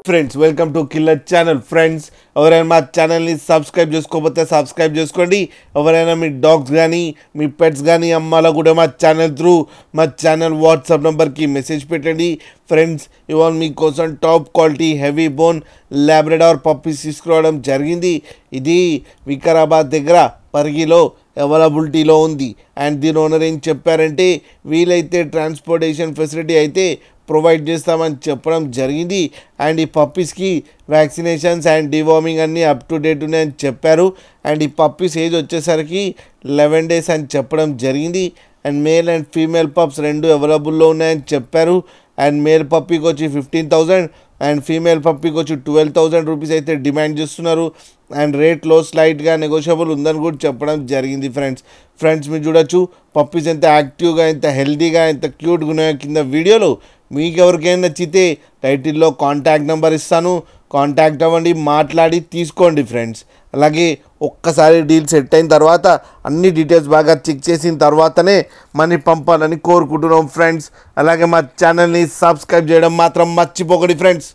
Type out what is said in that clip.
Friends welcome to killer channel. Friends ఎవరైనా మా ఛానల్ని సబ్స్క్రైబ్ చేసుకోకపోతే సబ్స్క్రైబ్ చేసుకోండి. ఎవరైనా మీ డాగ్స్ కానీ మీ పెట్స్ కానీ అమ్మాలో కూడా మా ఛానల్ వాట్సాప్ నెంబర్కి మెసేజ్ పెట్టండి. ఫ్రెండ్స్ ఇవాళ మీకోసం top quality heavy bone Labrador puppies తీసుకురావడం జరిగింది. ఇది వికారాబాద్ దగ్గర పరిగిలో అవైలబిలిటీలో ఉంది. అండ్ దీని ఓనర్ ఏం చెప్పారంటే వీలైతే ట్రాన్స్పోర్టేషన్ ఫెసిలిటీ అయితే ప్రొవైడ్ చేస్తామని చెప్పడం జరిగింది. అండ్ ఈ పప్పీస్కి వ్యాక్సినేషన్స్ అండ్ డివార్మింగ్ అన్నీ అప్ టు డేట్ ఉన్నాయని చెప్పారు. అండ్ ఈ పప్పీస్ ఏజ్ వచ్చేసరికి 11 days అని చెప్పడం జరిగింది. And male and female pups రెండు అవైలబుల్లో ఉన్నాయని చెప్పారు. అండ్ మేల్ పప్పీకి వచ్చి 15,000 అండ్ ఫీమేల్ పప్పీకి వచ్చి 12,000 రూపీస్ అయితే డిమాండ్ చేస్తున్నారు. అండ్ రేట్లో స్లైట్గా నెగోషియబుల్ ఉందని కూడా చెప్పడం జరిగింది. ఫ్రెండ్స్ మీరు చూడొచ్చు పప్పీస్ ఎంత యాక్టివ్గా ఎంత హెల్తీగా ఎంత క్యూట్గా ఉన్నాయో కింద వీడియోలో. మీకు ఎవరికైనా నచ్చితే టైటిల్లో కాంటాక్ట్ నెంబర్ ఇస్తాను, కాంటాక్ట్ అవ్వండి, మాట్లాడి తీసుకోండి ఫ్రెండ్స్. అలాగే ఒక్కసారి డీల్ సెట్ అయిన తర్వాత అన్ని డీటెయిల్స్ బాగా చెక్ చేసిన తర్వాతనే మనీ పంపాలని కోరుకుంటున్నాం ఫ్రెండ్స్. అలాగే మా ఛానల్ని సబ్స్క్రైబ్ చేయడం మాత్రం మర్చిపోకండి ఫ్రెండ్స్.